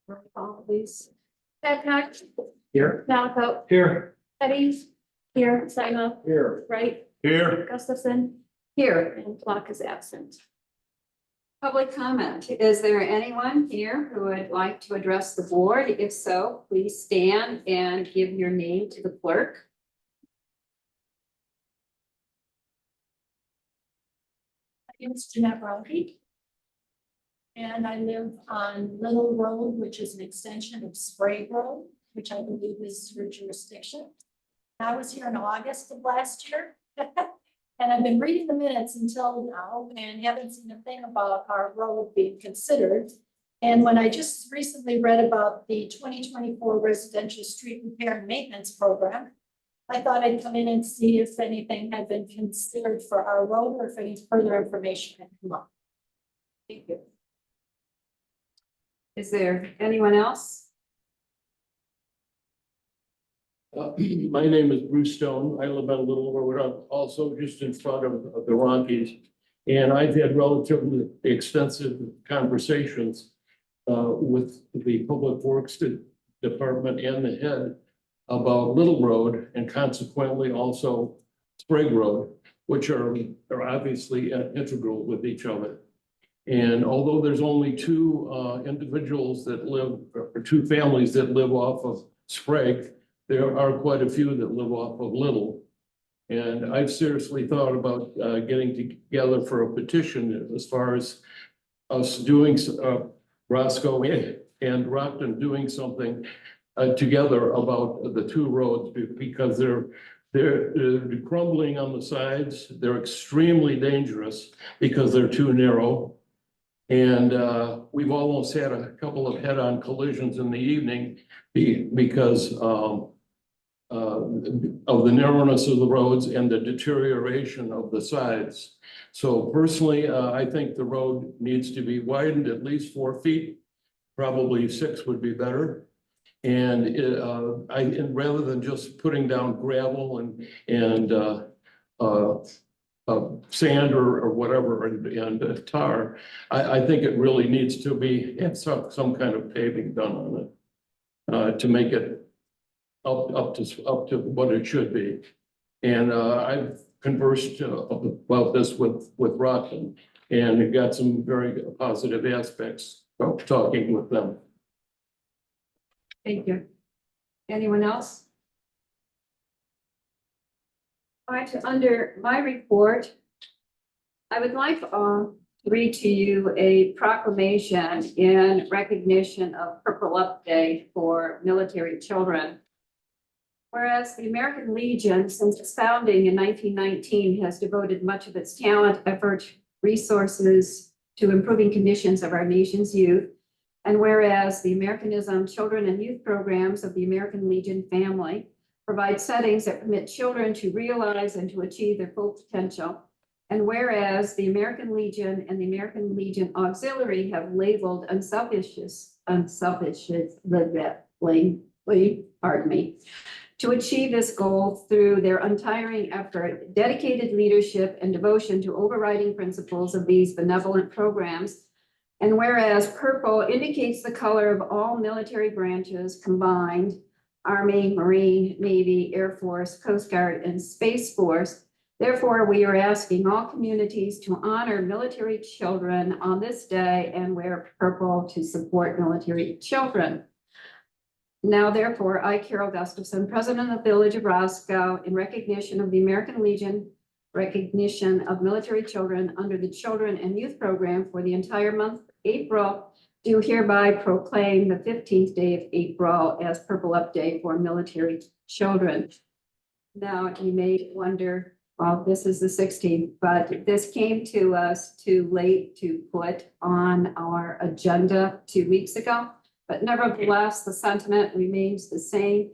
Roll call, please. Babcock, Here. Malaco, Here. Petty, here, Sima, Here. Wright, Here. Gustafson, here, and Flock is absent. Public comment. Is there anyone here who would like to address the board? If so, please stand and give your name to the clerk. My name is Jeanette Rocky. And I live on Little Road, which is an extension of Sprague Road, which I believe is your jurisdiction. I was here in August of last year. And I've been reading the minutes until now and haven't seen a thing about our road being considered. And when I just recently read about the 2024 residential street repair and maintenance program, I thought I'd come in and see if anything had been considered for our road or if any further information had come up. Thank you. Is there anyone else? My name is Bruce Stone. I live on Little Road, also just in front of the Rockies. And I've had relatively extensive conversations with the Public Works Department and the head about Little Road and consequently also Sprague Road, which are obviously integral with each other. And although there's only two individuals that live, or two families that live off of Sprague, there are quite a few that live off of Little. And I've seriously thought about getting together for a petition as far as us doing, Roscoe and Rockton doing something together about the two roads because they're crumbling on the sides. They're extremely dangerous because they're too narrow. And we've almost had a couple of head-on collisions in the evening because of the narrowness of the roads and the deterioration of the sides. So personally, I think the road needs to be widened at least 4 feet, probably 6 would be better. And and rather than just putting down gravel and sand or whatever and tar, I think it really needs to be have some kind of paving done on it to make it up to what it should be. And I've conversed about this with Rockton and got some very positive aspects of talking with them. Thank you. Anyone else? All right, under my report, I would like to read to you a proclamation in recognition of Purple Up Day for military children. Whereas the American Legion, since its founding in 1919, has devoted much of its talent, effort, resources to improving conditions of our nation's youth. And whereas the Americanism Children and Youth Programs of the American Legion family provide settings that permit children to realize and to achieve their full potential. And whereas the American Legion and the American Legion Auxiliary have labeled to achieve this goal through their untiring effort, dedicated leadership, and devotion to overriding principles of these benevolent programs. And whereas purple indicates the color of all military branches combined, Army, Marine, Navy, Air Force, Coast Guard, and Space Force. Therefore, we are asking all communities to honor military children on this day and wear purple to support military children. Now, therefore, I, Carol Gustafson, President of the Village of Roscoe, in recognition of the American Legion, recognition of military children under the Children and Youth Program for the entire month of April, do hereby proclaim the 15th day of April as Purple Up Day for military children. Now, you may wonder, well, this is the 16th, but this came to us too late to put on our agenda 2 weeks ago. But nevertheless, the sentiment remains the same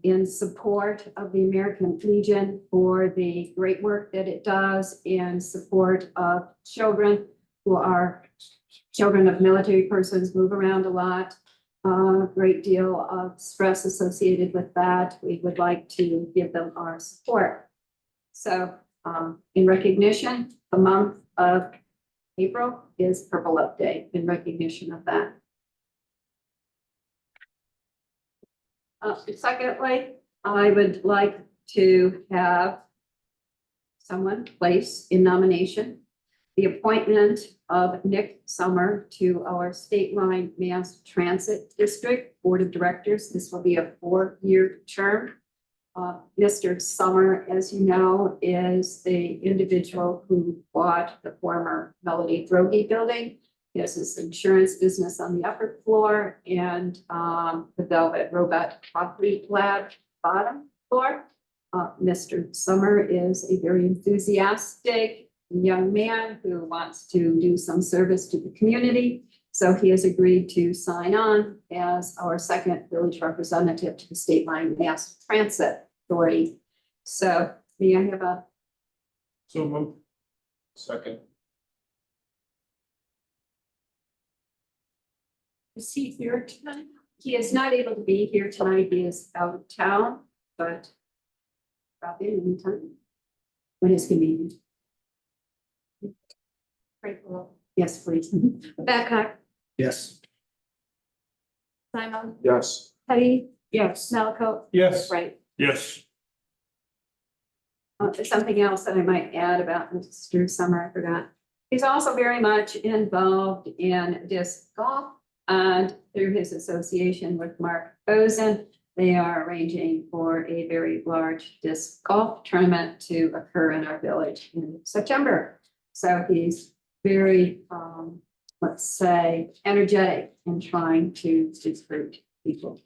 in support of the American Legion for the great work that it does in support of children who are children of military persons, move around a lot, a great deal of stress associated with that. We would like to give them our support. So in recognition, the month of April is Purple Up Day in recognition of that. Secondly, I would like to have someone place in nomination the appointment of Nick Summer to our statewide Mass Transit District Board of Directors. This will be a 4-year term. Mr. Summer, as you know, is the individual who bought the former Melody Drogi building. He has his insurance business on the upper floor and the Velvet Robot Coffee Lab bottom floor. Mr. Summer is a very enthusiastic young man who wants to do some service to the community. So he has agreed to sign on as our second village representative to the State Line Mass Transit Authority. So may I have a So move. Second. Is he here tonight? He is not able to be here tonight. He is out of town, but drop in anytime when it's convenient. Right, well, Yes, please. Babcock, Yes. Simon, Yes. Petty, Yes. Malaco, Yes. right. Yes. There's something else that I might add about Mr. Summer, I forgot. He's also very much involved in disc golf, and through his association with Mark Bozen, they are arranging for a very large disc golf tournament to occur in our village in September. So he's very, let's say, energetic in trying to recruit people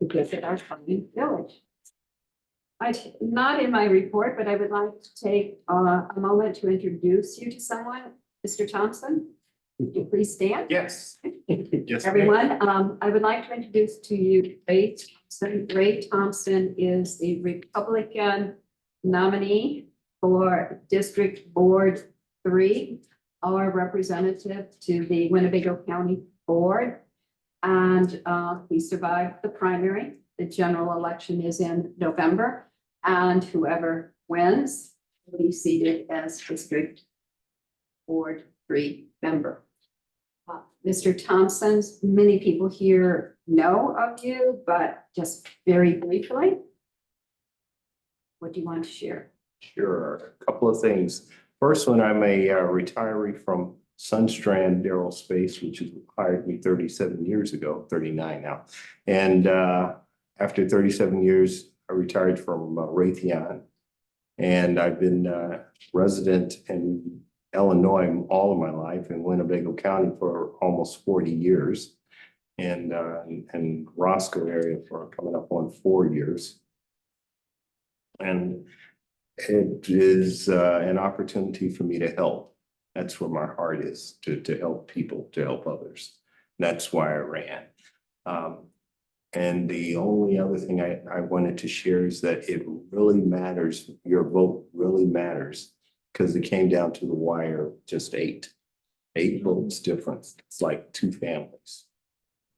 to visit our fine village. Not in my report, but I would like to take a moment to introduce you to someone. Mr. Thompson, would you please stand? Yes. Yes. Everyone, I would like to introduce to you Ray Thompson. Ray Thompson is the Republican nominee for District Board 3, our representative to the Winnebago County Board. And he survived the primary. The general election is in November, and whoever wins will be seated as District Board 3 member. Mr. Thompson's, many people here know of you, but just very briefly, what do you want to share? Sure, a couple of things. First one, I'm a retiree from Sunstrand Aerospace, which has hired me 37 years ago, 39 now. And after 37 years, I retired from Raytheon. And I've been resident in Illinois all of my life, in Winnebago County for almost 40 years. And Roscoe area for coming up on 4 years. And it is an opportunity for me to help. That's where my heart is, to help people, to help others. That's why I ran. And the only other thing I wanted to share is that it really matters. Your vote really matters, because it came down to the wire, just 8 votes difference. It's like 2 families.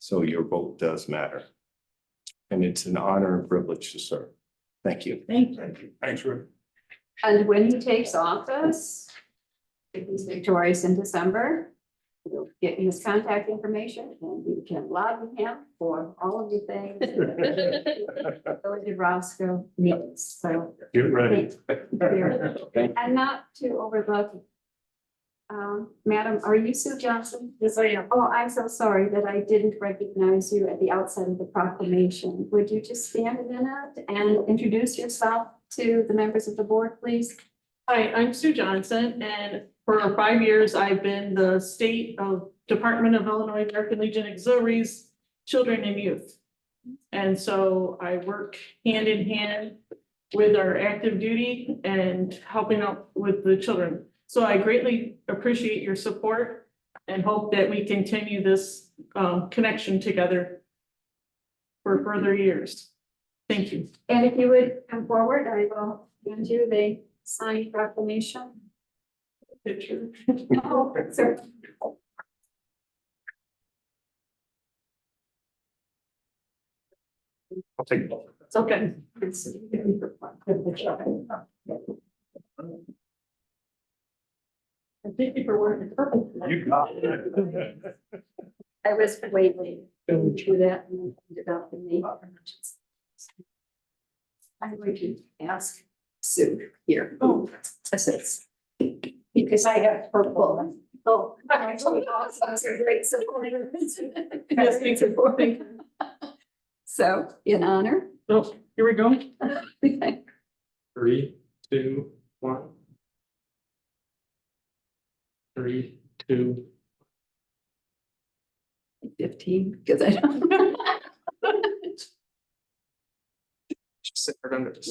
So your vote does matter. And it's an honor and privilege to serve. Thank you. Thank you. Thanks, Rick. And when he takes office, if he's victorious in December, we'll get his contact information and you can lobby him for all of the things that Village of Roscoe needs. So, Get ready. and not to overlook, Madam, are you Sue Johnson? Yes, I am. Oh, I'm so sorry that I didn't recognize you at the outset of the proclamation. Would you just stand a minute and introduce yourself to the members of the board, please? Hi, I'm Sue Johnson, and for 5 years, I've been the State of Department of Illinois American Legion Auxiliaries Children and Youth. And so I work hand in hand with our active duty and helping out with the children. So I greatly appreciate your support and hope that we continue this connection together for further years. Thank you. And if you would come forward, I will hand you the signed proclamation. Picture. Oh, sir. I'll take both. It's okay. And thank you for wearing the purple. You got it. I was waiting to do that and ended up in the. I'm going to ask Sue here. Oh. Assist. Because I have purple. Oh. Yes, thank you. So, in honor. Oh, here we go. 3, 2, 1. 3, 2. 15, because I don't. Just sit right under this.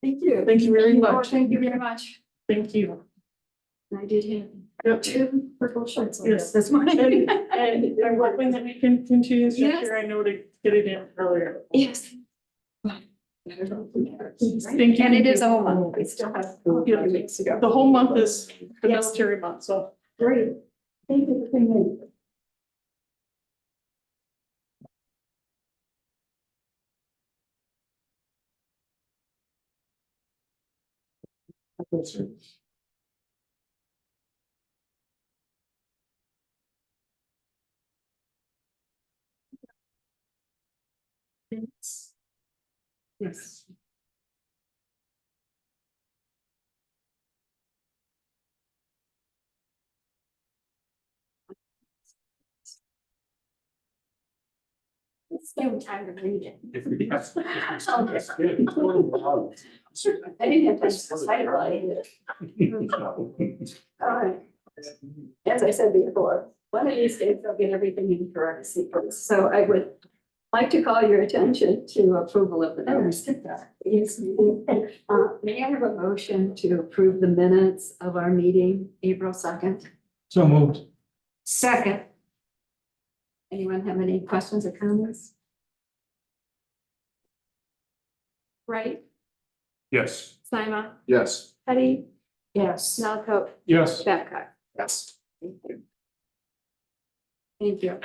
Thank you. Thank you very Oh, much. thank you very much. Thank you. I did have Yep. 2 purple shirts on Yes. this morning. And I'm hoping that we can continue this Yes. year. I know to get it in earlier. Yes. Thank you. And it is a whole month. We still have a few weeks to go. The whole month is the Yes. military month, so. Great. Thank you for coming. Yes. It's still time to read it. I didn't have time to highlight it. All right. As I said before, one of these days I'll get everything in correct sequence. So I would like to call your attention to approval of the minutes. Yes. May I have a motion to approve the minutes of our meeting, April 2nd? So moved. Second. Anyone have any questions or comments? Right, Yes. Simon, Yes. Petty? Yes. Nalco, Yes. Babcock. Yes. Thank you. Thank you.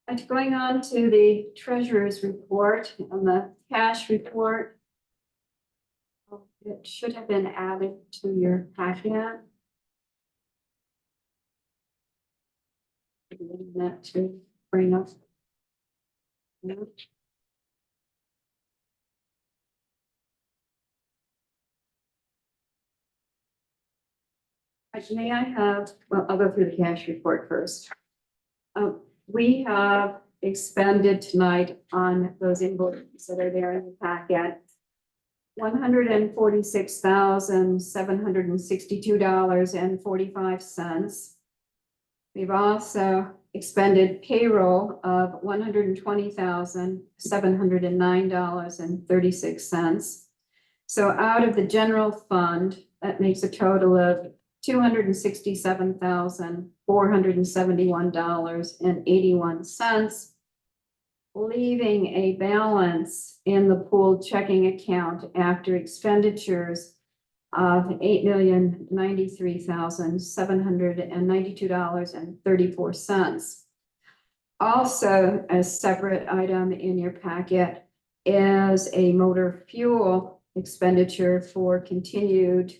And going on to the treasurer's report and the cash report. It should have been added to your packet. That to bring up. May I have, well, I'll go through the cash report first. We have expended tonight on those invoices that are there in the packet. $146,762.45. We've also expended payroll of $120,709.36. So out of the general fund, that makes a total of $267,471.81, leaving a balance in the pooled checking account after expenditures of $8,093,792.34. Also, a separate item in your packet is a motor fuel expenditure for continued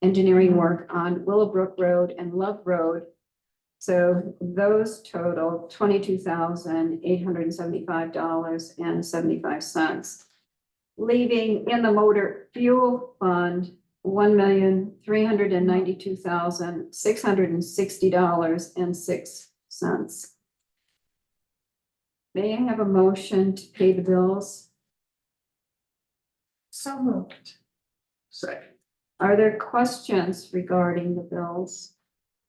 engineering work on Willowbrook Road and Love Road. So those total $22,875.75, leaving in the motor fuel fund $1,392,660.06. May I have a motion to pay the bills? So moved. Second. Are there questions regarding the bills?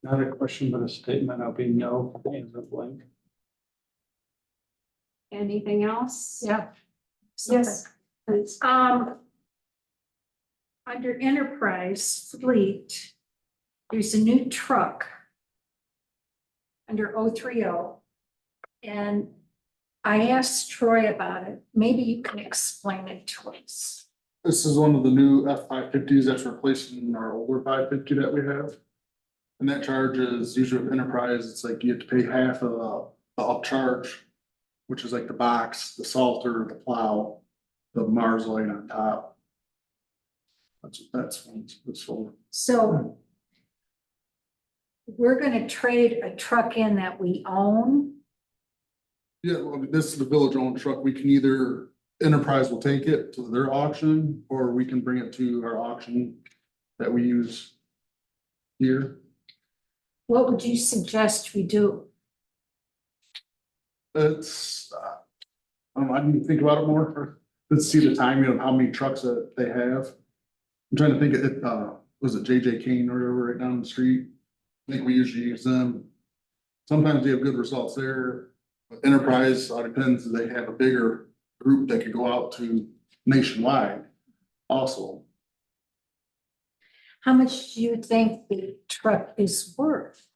Not a question, but a statement. I'll be no as a blank. Anything else? Yeah. Yes, please. Under enterprise fleet, there's a new truck under 030. And I asked Troy about it. Maybe you can explain it to us. This is one of the new F-550s that's replacing our older 550 that we have. And that charge is usually with enterprise, it's like you have to pay half of the upcharge, which is like the box, the salter, the plow, the Mars light on top. That's what that's for. So we're gonna trade a truck in that we own. Yeah, well, this is the village owned truck. We can either, Enterprise will take it to their auction, or we can bring it to our auction that we use here. What would you suggest we do? It's, I don't know, I need to think about it more. Let's see the timing of how many trucks that they have. I'm trying to think, was it JJ Kane or whatever right down the street? I think we usually use them. Sometimes they have good results there. But Enterprise, it depends, they have a bigger group that could go out to nationwide also. How much do you think the truck is worth?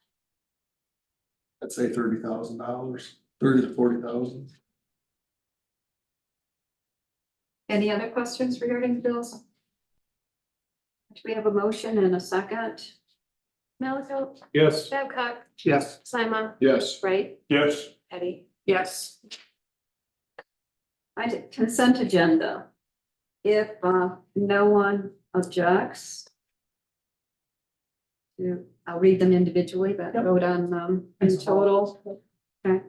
I'd say $30,000, 30 to 40,000. Any other questions regarding bills? Do we have a motion and a second? Malcolm, Yes. Babcock, Yes. Simon, Yes. Wright, Yes. Eddie. Yes. I did consent agenda. If no one objects. I'll read them individually, but vote on them in total. Okay.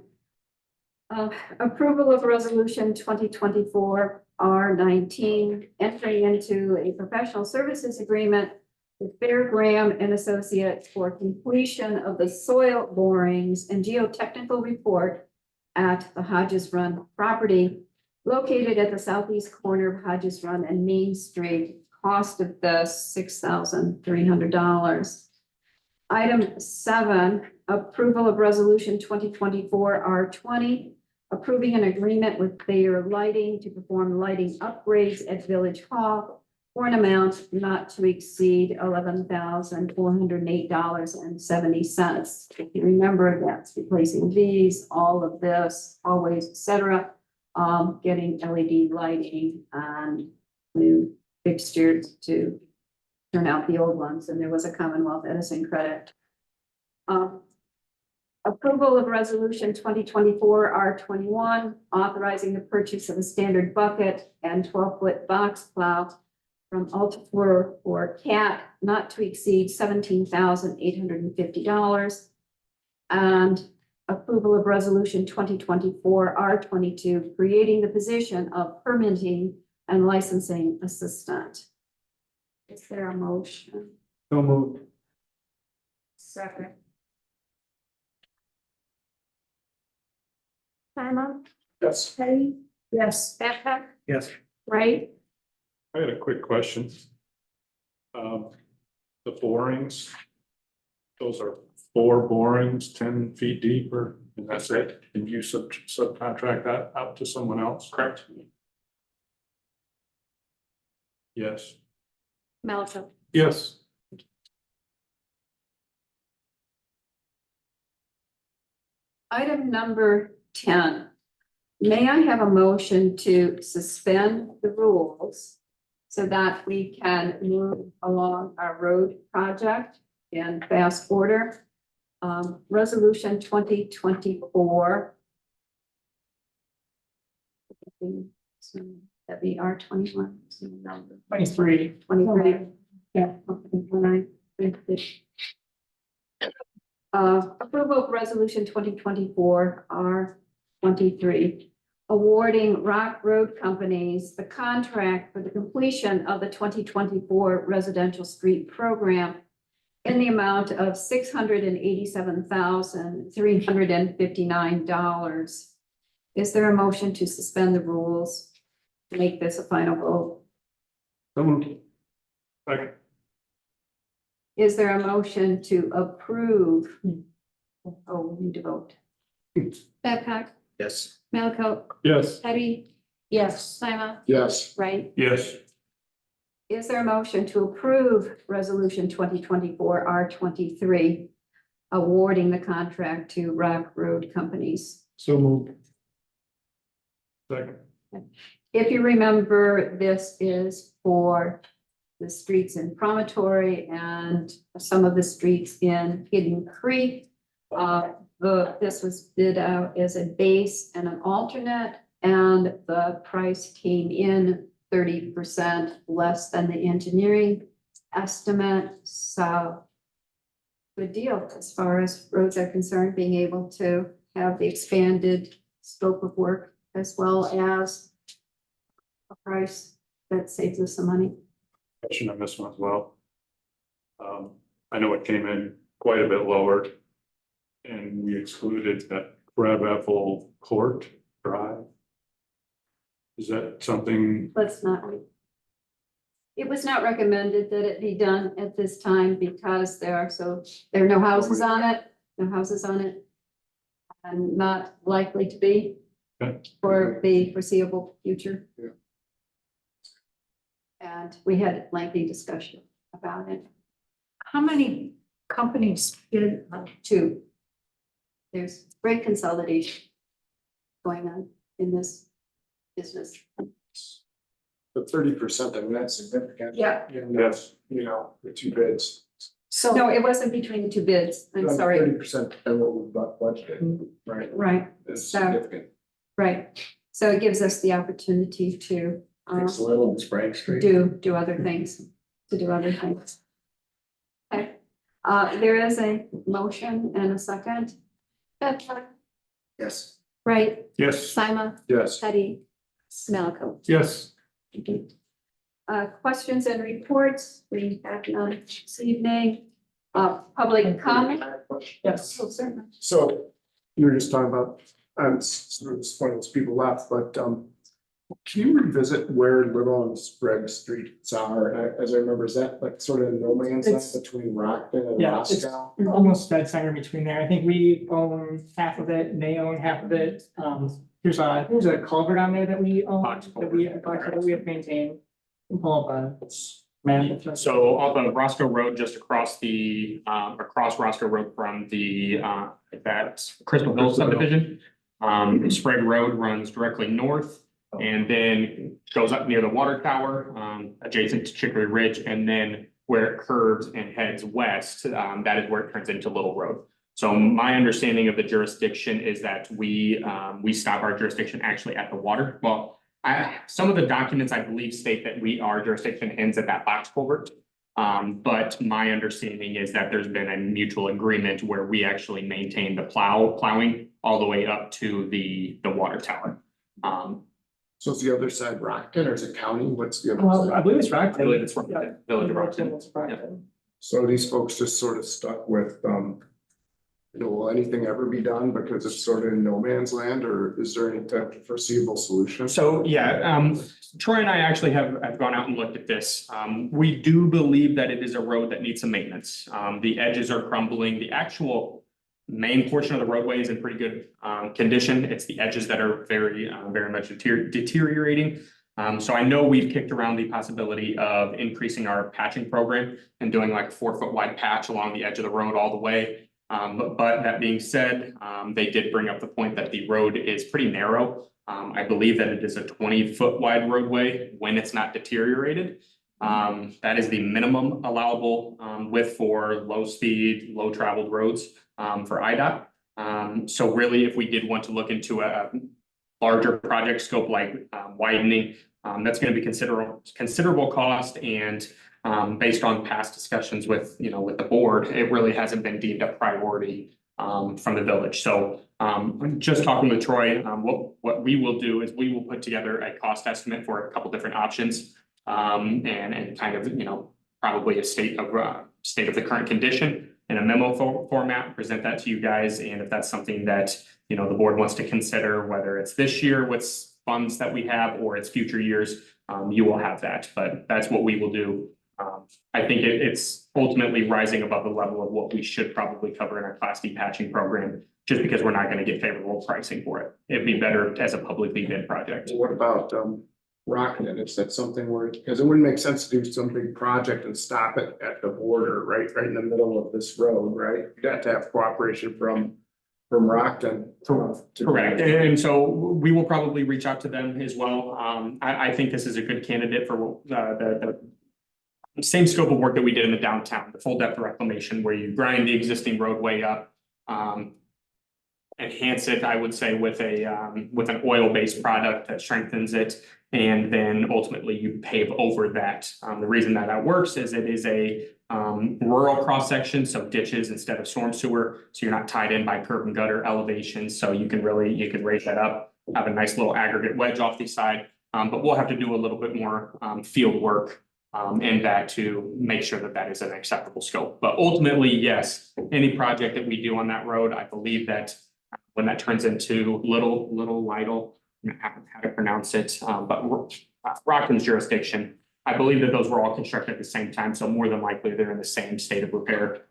Approval of resolution 2024 R19, entering into a professional services agreement with Bear Graham and Associates for completion of the soil borings and geotechnical report at the Hodges Run property located at the southeast corner of Hodges Run and Main Street. Cost of this $6,300. Item 7, approval of resolution 2024 R20, approving an agreement with Bayer Lighting to perform lighting upgrades at Village Hall for an amount not to exceed $11,408.70. If you remember, that's replacing these, all of this, always, etc. Getting LED lighting and new fixtures to turn out the old ones, and there was a Commonwealth Edison credit. Approval of resolution 2024 R21, authorizing the purchase of a standard bucket and 12-foot box plow from Altifor or CAT, not to exceed $17,850. And approval of resolution 2024 R22, creating the position of permitting and licensing assistant. Is there a motion? So moved. Second. Simon, Yes. Eddie, Yes. Babcock, Yes. Wright, I had a quick question. The borings, those are 4 borings, 10 feet deeper, and that's it? And you subcontract that out to someone else? Correct. Yes. Malcolm. Yes. Item number 10. May I have a motion to suspend the rules so that we can move along our road project in fast order? Resolution 2024. That'd be R21. 23. 23. Yeah. Approval of resolution 2024 R23, awarding Rock Road Companies the contract for the completion of the 2024 residential street program in the amount of $687,359. Is there a motion to suspend the rules to make this a final vote? So moved. Second. Is there a motion to approve? Oh, we need to vote. Babcock, Yes. Malcolm, Yes. Eddie, Yes. Simon, Yes. Wright, Yes. Is there a motion to approve resolution 2024 R23, awarding the contract to Rock Road Companies? So moved. Second. If you remember, this is for the streets in Promontory and some of the streets in Hidden Creek. This was bid out as a base and an alternate, and the price came in 30% less than the engineering estimate. So good deal as far as roads are concerned, being able to have the expanded scope of work as well as a price that saves us some money. Question on this one as well. I know it came in quite a bit lower. And we excluded that Crab Apple Court Drive. Is that something, Let's not. It was not recommended that it be done at this time because there are no houses on it, and not likely to be Okay. for the foreseeable future. Yeah. And we had lengthy discussion about it. How many companies bid on it? Two, there's great consolidation going on in this business. But 30%, I mean, that's significant. Yeah. yes, You know, the two bids. So, No, it wasn't between the two bids. I'm sorry. 30% of what we've budgeted, right? Right, Is So- significant. right. So it gives us the opportunity to Fix a little in Sprague Street. do other things, Okay, there is a motion and a second. Babcock, Yes. Wright, yes, Sima, Yes. Teddy, Malcolm. yes. Questions and reports, we have none this evening. Public comment? yes. Oh, certainly. So you were just talking about, I'm sort of disappointed as people left, but can you revisit where Little and Sprague Streets are? As I remember, is that like sort of no man's land It's- between Rockton and Yeah, it's Roscoe? almost dead center between there. I think we own half of it and they own half of it. There's a culvert on there that we own, Box that we have maintained. We can pull up a map. So off of Roscoe Road, just across across Roscoe Road from that Crystal Hill subdivision. Sprague Road runs directly north and then goes up near the water tower, adjacent to Chicory Ridge, and then where it curves and heads west, that is where it turns into Little Road. So my understanding of the jurisdiction is that we stop our jurisdiction actually at the water. Well, some of the documents I believe state that our jurisdiction ends at that box culvert. But my understanding is that there's been a mutual agreement where we actually maintain the plowing all the way up to the water tower. So is the other side Rockton or is it county? What's the other Well, I side? believe it's Rockton. I believe it's from Yeah. Village of Rockton. It's Rockton. So these folks just sort of stuck with, will anything ever be done because it's sort of in no man's land, or is there any type of foreseeable solution? So, yeah, Troy and I actually have gone out and looked at this. We do believe that it is a road that needs some maintenance. The edges are crumbling. The actual main portion of the roadway is in pretty good condition. It's the edges that are very much deteriorating. So I know we've kicked around the possibility of increasing our patching program and doing like a 4-foot wide patch along the edge of the road all the way. But that being said, they did bring up the point that the road is pretty narrow. I believe that it is a 20-foot wide roadway when it's not deteriorated. That is the minimum allowable width for low speed, low traveled roads for IDOT. So really, if we did want to look into a larger project scope like widening, that's going to be considerable cost, and based on past discussions with the board, it really hasn't been deemed a priority from the village. So just talking with Troy, what we will do is we will put together a cost estimate for a couple different options, and kind of probably a state of the current condition in a memo format, present that to you guys, and if that's something that the board wants to consider, whether it's this year with funds that we have or it's future years, you will have that. But that's what we will do. I think it's ultimately rising above the level of what we should probably cover in our Class D patching program, just because we're not going to get favorable pricing for it. It'd be better as a publicly bid project. What about Rockton? Is that something where, because it wouldn't make sense to do some big project and stop it at the border, right in the middle of this road, right? You'd have to have cooperation from Rockton. Correct. And so we will probably reach out to them as well. I think this is a good candidate for the same scope of work that we did in the downtown, the full depth reclamation, where you grind the existing roadway up, enhance it, I would say, with an oil-based product that strengthens it, And then ultimately you pave over that. The reason that that works is it is a rural cross section, so ditches instead of storm sewer. So you're not tied in by curb and gutter elevations. So you can raise that up, have a nice little aggregate wedge off the side. But we'll have to do a little bit more field work in that to make sure that that is an acceptable scope. But ultimately, yes, any project that we do on that road, I believe that when that turns into Little Lytle, how to pronounce it, but Rockland's jurisdiction, I believe that those were all constructed at the same time, so more than likely they're in the same state of repair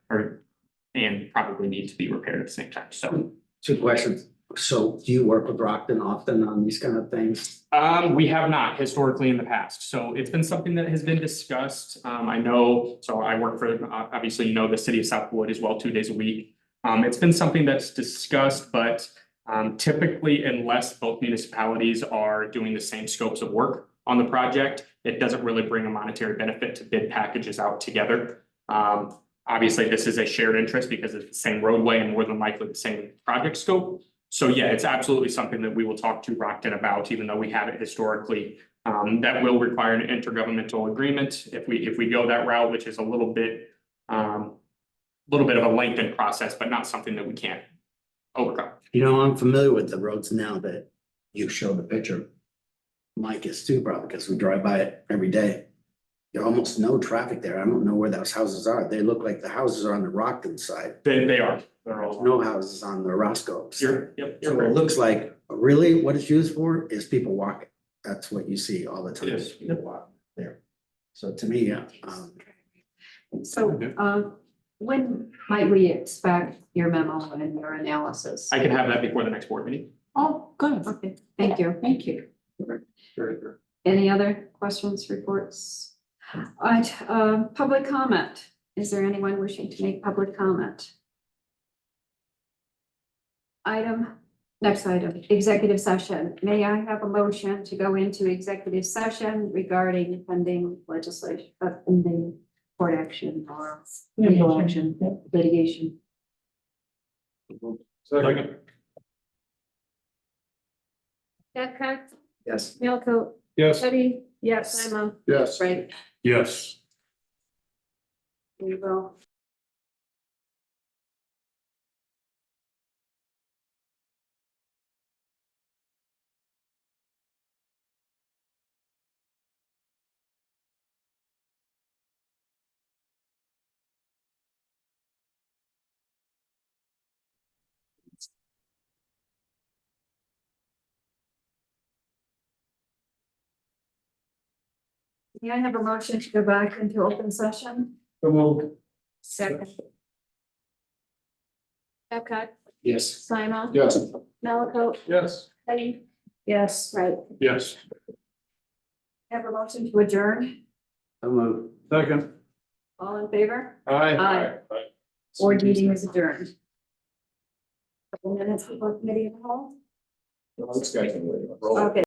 and probably need to be repaired at the same time, so. Two questions. So do you work with Rockton often on these kind of things? We have not historically in the past, so it's been something that has been discussed. I know, so I work for, obviously, you know, the city of Southwood as well, 2 days a week. It's been something that's discussed, but typically, unless both municipalities are doing the same scopes of work on the project, it doesn't really bring a monetary benefit to bid packages out together. Obviously, this is a shared interest because it's the same roadway and more than likely the same project scope. So yeah, it's absolutely something that we will talk to Rockton about, even though we have it historically. That will require an intergovernmental agreement if we go that route, which is a little bit of a lengthened process, but not something that we can't overcome. You know, I'm familiar with the roads now that you showed the picture. Mike is too, probably, because we drive by it every day. There almost no traffic there. I don't know where those houses are. They look like the houses are on the Rockton side. They are. They're all. No houses on the Roscoe side. Yep. So it looks like really what it's used for is people walking. That's what you see all the time. It is. People walk there. So to me, So, when might we expect your memo and your analysis? I can have that before the next board meeting. Oh, good. Okay, thank you. Thank you. Any other questions, reports? All right, public comment. Is there anyone wishing to make public comment? Next item, executive session. May I have a motion to go into executive session regarding pending legislation, pending court action or legal action, litigation? Second. Babcock, yes. Smelko, Yes. Teddy, Yes. Simon, Yes. Right, Yes. we will. May I have a motion to go back into open session? second. Babcock, Yes. Simon, Yes. Malaco, Yes. Teddy, Yes, right. Yes. Have a motion to adjourn. So moved. Second. All in favor? Aye. Aye. Board meeting is adjourned. Couple minutes before committee of the whole. This guy can wait. Okay.